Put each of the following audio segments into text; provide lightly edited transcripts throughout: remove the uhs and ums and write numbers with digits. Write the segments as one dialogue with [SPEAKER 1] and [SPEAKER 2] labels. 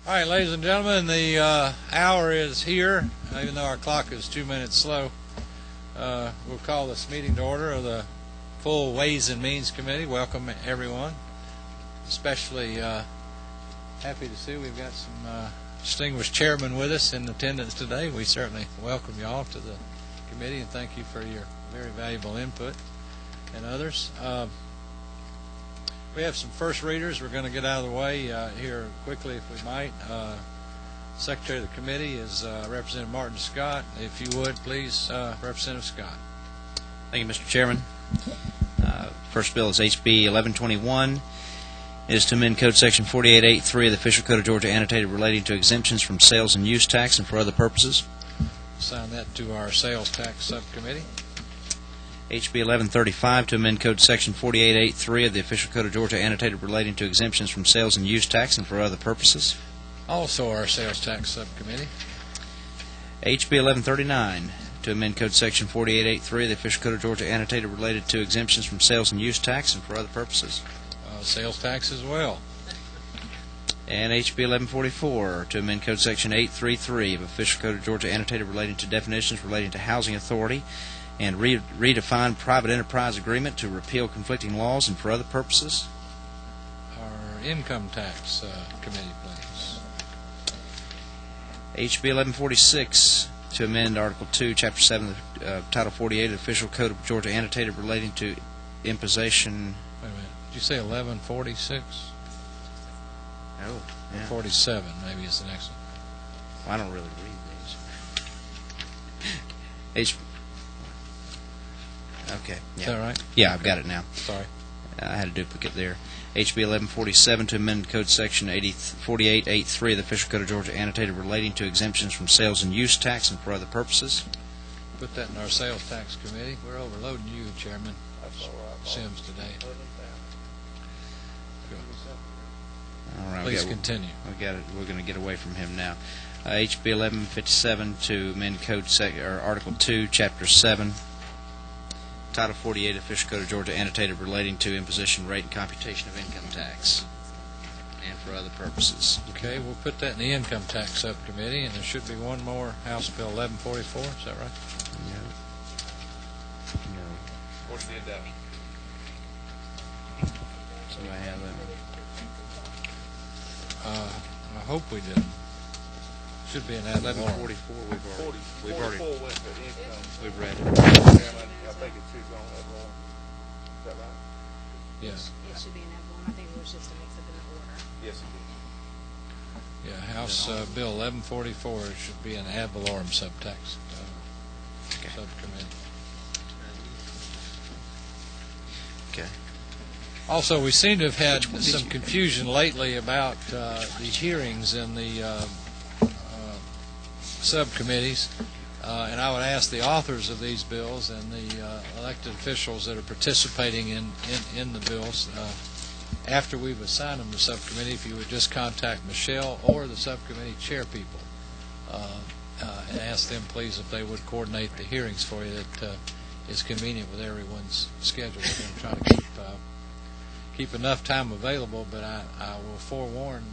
[SPEAKER 1] All right, ladies and gentlemen, the hour is here. Even though our clock is 2 minutes slow, we'll call this meeting to order of the full Ways and Means Committee. Welcome, everyone. Especially happy to see we've got some distinguished chairmen with us in attendance today. We certainly welcome you all to the committee and thank you for your very valuable input and others. We have some first readers we're going to get out of the way here quickly if we might. Secretary of the committee is Representative Martin Scott. If you would, please, Representative Scott.
[SPEAKER 2] Thank you, Mr. Chairman. First bill is HB 1121. It is to amend Code Section 4883 of the Official Code of Georgia annotated relating to exemptions from sales and use tax and for other purposes.
[SPEAKER 1] Assign that to our Sales Tax Subcommittee.
[SPEAKER 2] HB 1135 to amend Code Section 4883 of the Official Code of Georgia annotated relating to exemptions from sales and use tax and for other purposes.
[SPEAKER 1] Also our Sales Tax Subcommittee.
[SPEAKER 2] HB 1139 to amend Code Section 4883 of the Official Code of Georgia annotated related to exemptions from sales and use tax and for other purposes.
[SPEAKER 1] Sales tax as well.
[SPEAKER 2] And HB 1144 to amend Code Section 833 of Official Code of Georgia annotated relating to definitions relating to housing authority and redefine private enterprise agreement to repeal conflicting laws and for other purposes.
[SPEAKER 1] Our Income Tax Committee, please.
[SPEAKER 2] HB 1146 to amend Article 2, Chapter 7 of Title 48 of the Official Code of Georgia annotated relating to imposition.
[SPEAKER 1] Wait a minute. Did you say 1146?
[SPEAKER 2] Oh, yeah.
[SPEAKER 1] 47 maybe is the next one.
[SPEAKER 2] Well, I don't really read these. Okay. Yeah.
[SPEAKER 1] Is that right?
[SPEAKER 2] Yeah, I've got it now.
[SPEAKER 1] Sorry.
[SPEAKER 2] I had a duplicate there. HB 1147 to amend Code Section 4883 of the Official Code of Georgia annotated relating to exemptions from sales and use tax and for other purposes.
[SPEAKER 1] Put that in our Sales Tax Committee. We're overloading you, Chairman Sims, today.
[SPEAKER 2] All right,
[SPEAKER 1] Please continue.
[SPEAKER 2] We got it. We're going to get away from him now. HB 1157 to amend Article 2, Chapter 7, Title 48, Official Code of Georgia annotated relating to imposition rate and computation of income tax, and for other purposes.
[SPEAKER 1] Okay, we'll put that in the Income Tax Subcommittee, and there should be one more, House Bill 1144. Is that right?
[SPEAKER 2] No.
[SPEAKER 3] What's the adoption?
[SPEAKER 2] Somebody have that one?
[SPEAKER 1] I hope we did. Should be an ad valorem.
[SPEAKER 2] 1144. We've already
[SPEAKER 3] went to income.
[SPEAKER 2] we've read it.
[SPEAKER 3] Chairman, I think it should go on that one. Is that right?
[SPEAKER 1] Yes.
[SPEAKER 4] It should be an ad valorem. I think it was just a mix-up in the order.
[SPEAKER 3] Yes, it did.
[SPEAKER 1] Yeah, House Bill 1144 should be an ad valorem subtext subcommittee.
[SPEAKER 2] Okay.
[SPEAKER 1] Also, we seem to have had some confusion lately about the hearings in the subcommittees, and I would ask the authors of these bills and the elected officials that are participating in the bills, after we've assigned them to subcommittee, if you would just contact Michelle or the subcommittee chair people and ask them, please, if they would coordinate the hearings for you that is convenient with everyone's schedule. We're going to try to keep enough time available, but I will forewarn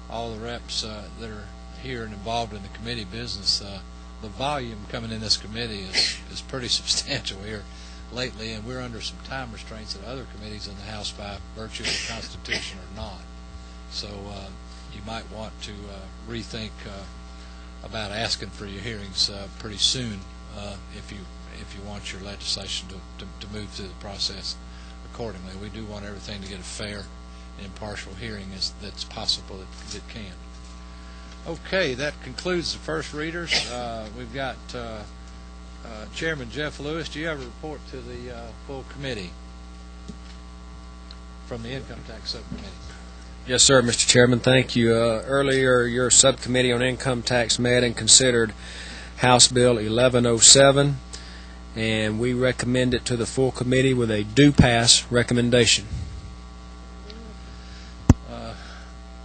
[SPEAKER 1] all the reps that are here and involved in the committee business. The volume coming in this committee is pretty substantial here lately, and we're under some time restraints that other committees in the House by virtue of the Constitution are not. So you might want to rethink about asking for your hearings pretty soon if you want your legislation to move through the process accordingly. We do want everything to get a fair and impartial hearing that's possible that can. Okay, that concludes the first readers. We've got Chairman Jeff Lewis. Do you have a report to the full committee from the Income Tax Subcommittee?
[SPEAKER 5] Yes, sir, Mr. Chairman. Thank you. Earlier, your subcommittee on income tax met and considered House Bill 1107, and we recommend it to the full committee with a do-pass recommendation.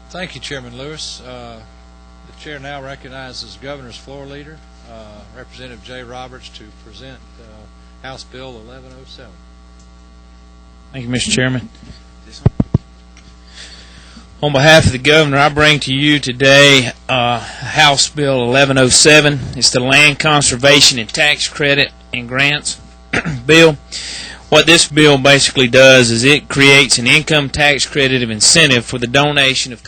[SPEAKER 1] Thank you, Chairman Lewis. The chair now recognizes Governor's floor leader, Representative Jay Roberts, to present House Bill 1107.
[SPEAKER 6] Thank you, Mr. Chairman. On behalf of the governor, I bring to you today House Bill 1107. It's the Land Conservation and Tax Credit and Grants bill. What this bill basically does is it creates an income tax credit of incentive for the donation of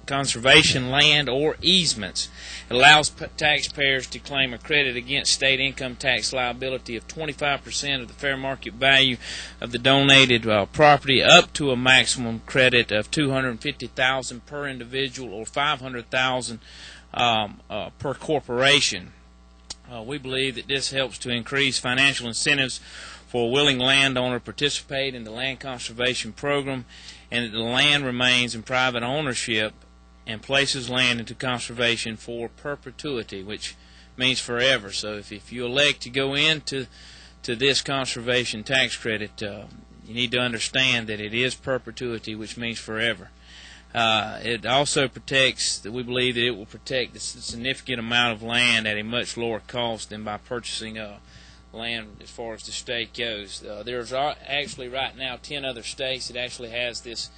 [SPEAKER 6] conservation land or easements. It allows taxpayers to claim a credit against state income tax liability of 25% of the fair market value of the donated property, up to a maximum credit of $250,000 per individual or $500,000 per corporation. We believe that this helps to increase financial incentives for a willing landowner to participate in the land conservation program, and that the land remains in private ownership and places land into conservation for perpetuity, which means forever. So if you elect to go into this conservation tax credit, you need to understand that it is perpetuity, which means forever. It also protects, we believe that it will protect a significant amount of land at a much lower cost than by purchasing land as far as the state goes. There's actually right now 10 other states that actually has this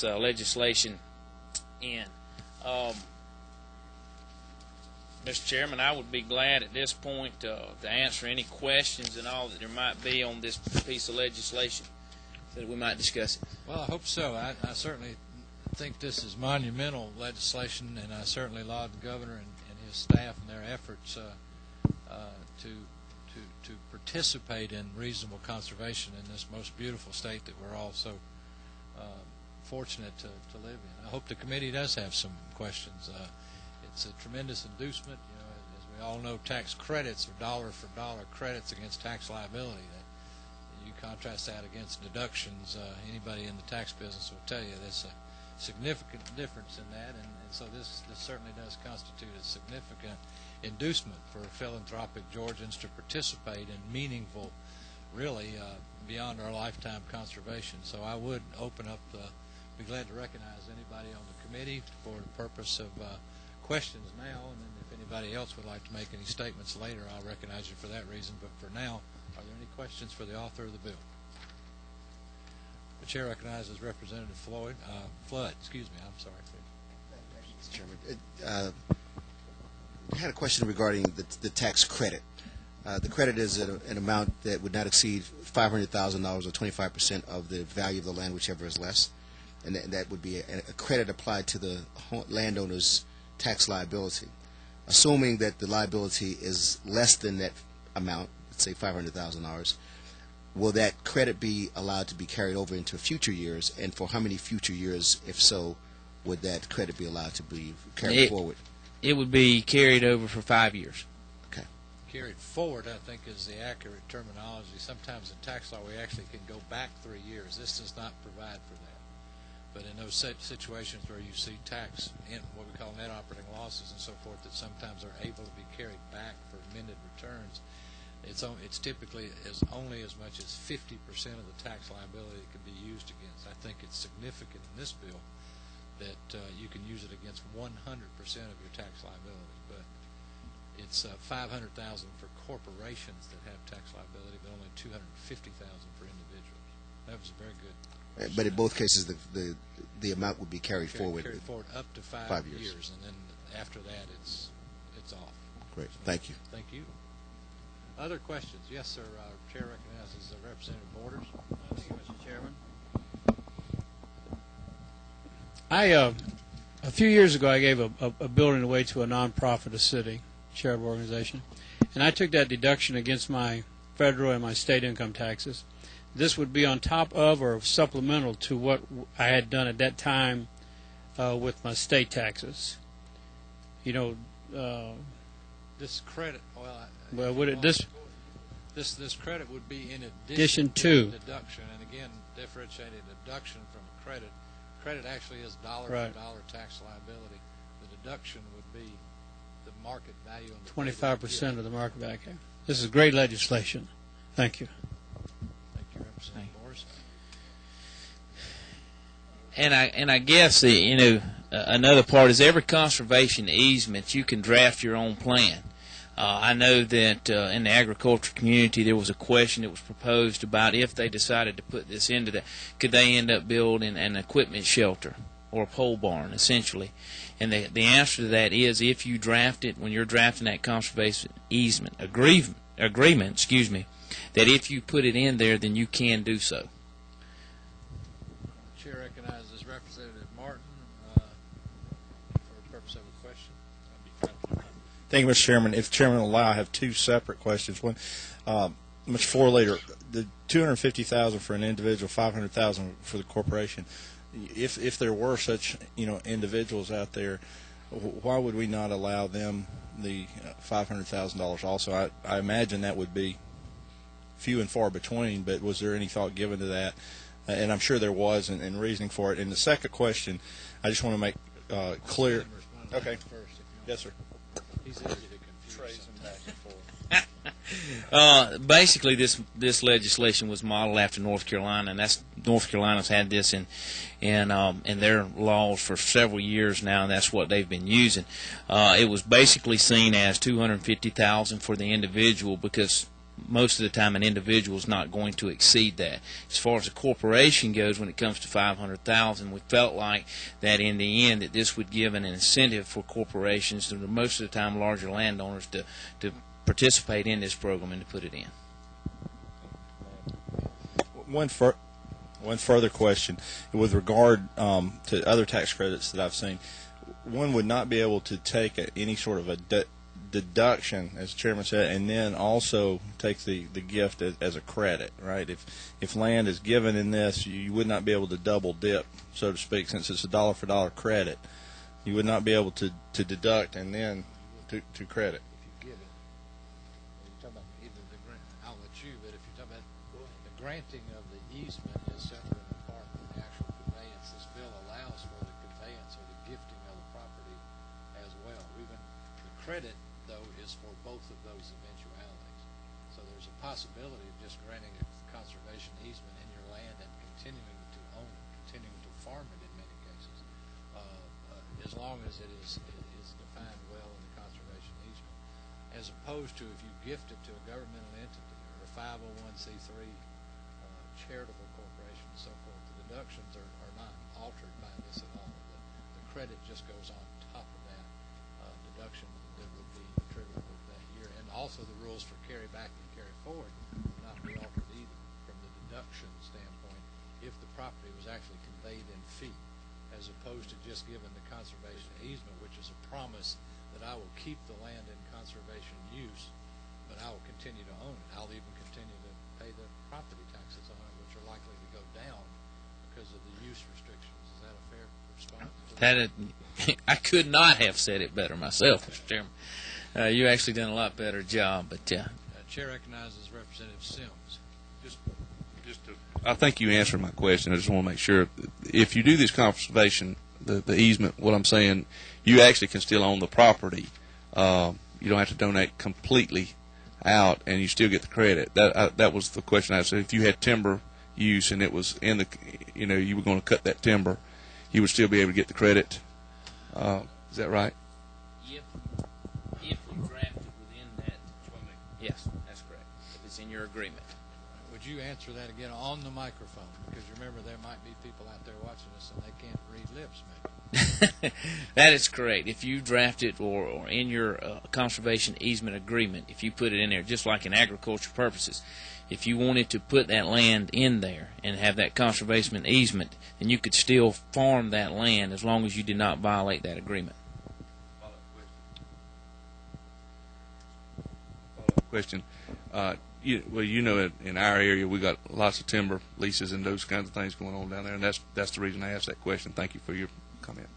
[SPEAKER 6] legislation in. Mr. Chairman, I would be glad at this point to answer any questions and all that there might be on this piece of legislation so that we might discuss it.
[SPEAKER 1] Well, I hope so. I certainly think this is monumental legislation, and I certainly laud the governor and his staff and their efforts to participate in reasonable conservation in this most beautiful state that we're all so fortunate to live in. I hope the committee does have some questions. It's a tremendous inducement. You know, as we all know, tax credits are dollar-for-dollar credits against tax liability. You contrast that against deductions. Anybody in the tax business will tell you there's a significant difference in that, and so this certainly does constitute a significant inducement for philanthropic Georgians to participate in meaningful, really beyond our lifetime conservation. So I would open up, be glad to recognize anybody on the committee for the purpose of questions now, and then if anybody else would like to make any statements later, I'll recognize you for that reason. But for now, are there any questions for the author of the bill? The chair recognizes Representative Flood. Excuse me. I'm sorry.
[SPEAKER 7] Mr. Chairman, I had a question regarding the tax credit. The credit is an amount that would not exceed $500,000 or 25% of the value of the land, whichever is less, and that would be a credit applied to the landowner's tax liability. Assuming that the liability is less than that amount, let's say $500,000, will that credit be allowed to be carried over into future years, and for how many future years, if so, would that credit be allowed to be carried forward?
[SPEAKER 6] It would be carried over for 5 years.
[SPEAKER 7] Okay.
[SPEAKER 1] Carried forward, I think, is the accurate terminology. Sometimes in tax law we actually can go back 3 years. This does not provide for that. But in those situations where you see tax in what we call net operating losses and so forth that sometimes are able to be carried back for amended returns, it's typically only as much as 50% of the tax liability that can be used against. I think it's significant in this bill that you can use it against 100% of your tax liability, but it's $500,000 for corporations that have tax liability, but only $250,000 for individuals. That was a very good.
[SPEAKER 7] But in both cases, the amount would be carried forward.
[SPEAKER 1] Carried forward up to 5 years, and then after that, it's off.
[SPEAKER 7] Great. Thank you.
[SPEAKER 1] Thank you. Other questions? Yes, sir. Chair recognizes Representative Borders.
[SPEAKER 8] Thank you, Mr. Chairman. A few years ago, I gave a building away to a nonprofit, a city charitable organization, and I took that deduction against my federal and my state income taxes. This would be on top of or supplemental to what I had done at that time with my state taxes. You know,
[SPEAKER 1] this credit.
[SPEAKER 8] Well, would it this
[SPEAKER 1] credit would be in
[SPEAKER 8] addition to
[SPEAKER 1] deduction, and again, differentiated deduction from a credit. Credit actually is dollar for dollar tax liability. The deduction would be the market value.
[SPEAKER 8] 25% of the market value. This is great legislation. Thank you.
[SPEAKER 1] Thank you, Representative Morris.
[SPEAKER 6] And I guess another part is every conservation easement you can draft your own plan. I know that in the agriculture community there was a question that was proposed about if they decided to put this into that, could they end up building an equipment shelter or a pole barn, essentially. And the answer to that is if you draft it, when you're drafting that conservation easement agreement, that if you put it in there, then you can do so.
[SPEAKER 1] Chair recognizes Representative Martin for the purpose of a question.
[SPEAKER 3] Thank you, Mr. Chairman. If the Chairman will allow, I have two separate questions. One, Mr. Forlater, the $250,000 for an individual, $500,000 for the corporation. If there were such individuals out there, why would we not allow them the $500,000 also? I imagine that would be few and far between, but was there any thought given to that? And I'm sure there was, and reasoning for it. And the second question, I just want to make clear. Okay. Yes, sir.
[SPEAKER 1] He's easy to confuse.
[SPEAKER 6] Basically, this legislation was modeled after North Carolina, and that's North Carolina's had this in their laws for several years now, and that's what they've been using. It was basically seen as $250,000 for the individual because most of the time an individual is not going to exceed that. As far as a corporation goes, when it comes to $500,000, we felt like that in the end that this would give an incentive for corporations, to most of the time larger landowners, to participate in this program and to put it in.
[SPEAKER 3] One further question with regard to other tax credits that I've seen. One would not be able to take any sort of a deduction, as the chairman said, and then also take the gift as a credit, right? If land is given in this, you would not be able to double dip, so to speak, since it's a dollar for dollar credit. You would not be able to deduct and then to credit.
[SPEAKER 1] If you give it, you're talking about either the grant. I'll let you, but if you're talking about the granting of the easement is separate and apart from the actual conveyance. This bill allows for the conveyance or the gifting of the property as well. Even the credit, though, is for both of those eventualities. So there's a possibility of just granting a conservation easement in your land and continuing to own it, continuing to farm it in many cases, as long as it is defined well in the conservation easement, as opposed to if you gift it to a governmental entity or a 501c3 charitable corporation and so forth. The deductions are not altered by this at all. The credit just goes on top of that deduction that would be attributable to that year. And also the rules for carry back and carry forward would not be altered either from the deduction standpoint if the property was actually conveyed in fee, as opposed to just given the conservation easement, which is a promise that I will keep the land in conservation use, but I will continue to own it. I'll even continue to pay the property taxes on it, which are likely to go down because of the use restrictions. Is that a fair response?
[SPEAKER 6] I could not have said it better myself, Mr. Chairman. You actually done a lot better job, but
[SPEAKER 1] Chair recognizes Representative Sims.
[SPEAKER 9] I think you answered my question. I just want to make sure. If you do this conservation, the easement, what I'm saying, you actually can still own the property. You don't have to donate completely out, and you still get the credit. That was the question I said. If you had timber use and it was in the, you were going to cut that timber, you would still be able to get the credit. Is that right?
[SPEAKER 6] if you draft it within that, yes, that's correct. If it's in your agreement.
[SPEAKER 1] Would you answer that again on the microphone? Because remember, there might be people out there watching us and they can't read lips, maybe.
[SPEAKER 6] That is correct. If you draft it or in your conservation easement agreement, if you put it in there, just like in agriculture purposes, if you wanted to put that land in there and have that conservation easement, then you could still farm that land as long as you did not violate that agreement.
[SPEAKER 9] Question. In our area, we got lots of timber leases and those kinds of things going on down there, and that's the reason I asked that question. Thank you for your comment.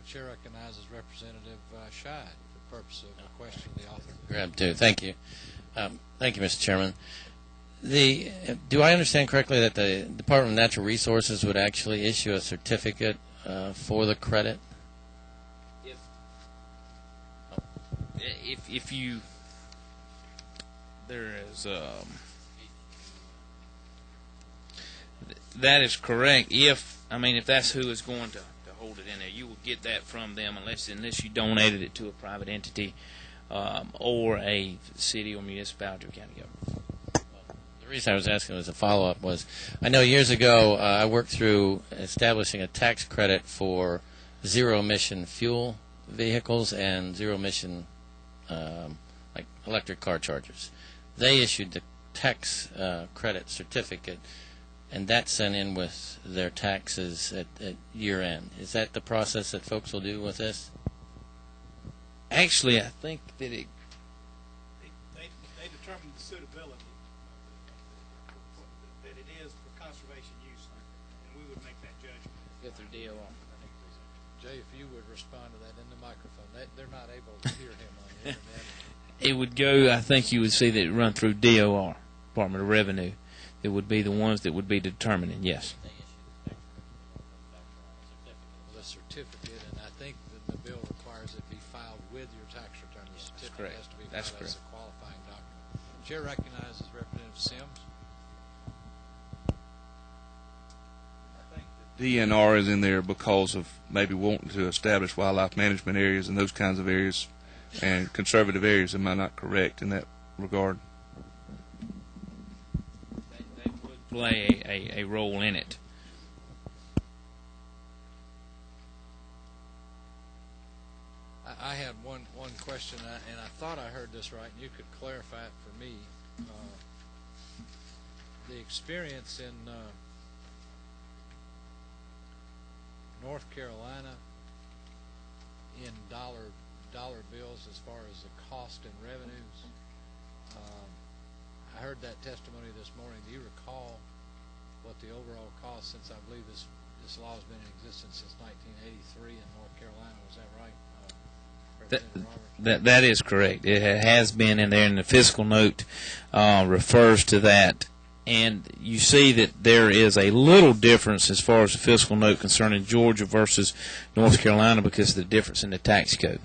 [SPEAKER 1] Chair recognizes Representative Scheid for the purpose of a question to the author.
[SPEAKER 10] Grab two. Thank you. Thank you, Mr. Chairman. Do I understand correctly that the Department of Natural Resources would actually issue a certificate for the credit?
[SPEAKER 6] If you, there is, that is correct. If that's who is going to hold it in there, you will get that from them unless you donated it to a private entity or a city or municipality or county government.
[SPEAKER 10] The The reason I was asking as a follow-up was, I know years ago I worked through establishing a tax credit for zero-emission fuel vehicles and zero-emission like electric car chargers. They issued the tax credit certificate, and that's sent in with their taxes at year-end. Is that the process that folks will do with this?
[SPEAKER 6] Actually, I think that
[SPEAKER 11] They determine the suitability that it is for conservation use, and we would make that judgment.
[SPEAKER 6] if they're DOR.
[SPEAKER 1] Jay, if you would respond to that in the microphone. They're not able to hear him on the internet.
[SPEAKER 6] It would go, I think you would see that it run through DOR, Department of Revenue. It would be the ones that would be determining, yes.
[SPEAKER 1] The certificate, and I think that the bill requires it be filed with your tax return. The certificate
[SPEAKER 6] correct.
[SPEAKER 1] has to be
[SPEAKER 6] That's
[SPEAKER 1] filed as a
[SPEAKER 6] correct.
[SPEAKER 1] qualifying document. Chair recognizes Representative Sims.
[SPEAKER 9] DNR is in there because of maybe wanting to establish wildlife management areas and those kinds of areas, and conservative areas. Am I not correct in that regard?
[SPEAKER 6] They would play a role in it.
[SPEAKER 1] I had one question, and I thought I heard this right, and you could clarify it for me. The experience in North Carolina in dollar bills as far as the cost and revenues. I heard that testimony this morning. Do you recall what the overall cost, since I believe this law has been in existence since 1983 in North Carolina? Was that right?
[SPEAKER 6] That is correct. It has been in there, and the fiscal note refers to that. And you see that there is a little difference as far as the fiscal note concerning Georgia versus North Carolina because of the difference in the tax code.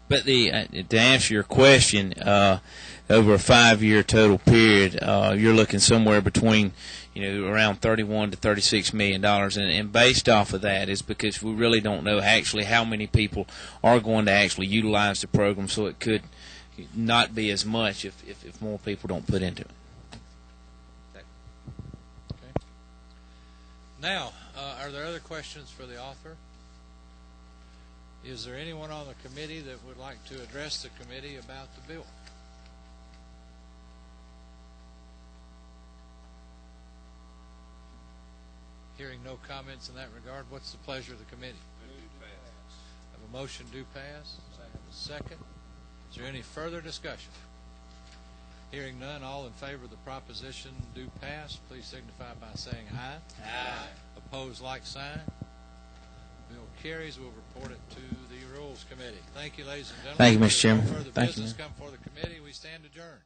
[SPEAKER 6] But to answer your question, over a 5-year total period, you're looking somewhere between, around $31 to $36 million, and based off of that is because we really don't know actually how many people are going to actually utilize the program, so it could not be as much if more people don't put into it.
[SPEAKER 1] Okay. Now, are there other questions for the author? Is there anyone on the committee that would like to address the committee about the bill? Hearing no comments in that regard, what's the pleasure of the committee? Have a motion do pass. I have a second. Is there any further discussion? Hearing none, all in favor of the proposition do pass, please signify by saying aye. Aye. Opposed, like sign. Bill carries. We'll report it to the Rules Committee. Thank you, ladies and gentlemen.
[SPEAKER 6] Thank you, Mr. Chairman.
[SPEAKER 1] Further
[SPEAKER 6] Thank you.
[SPEAKER 1] business come before the committee. We stand adjourned.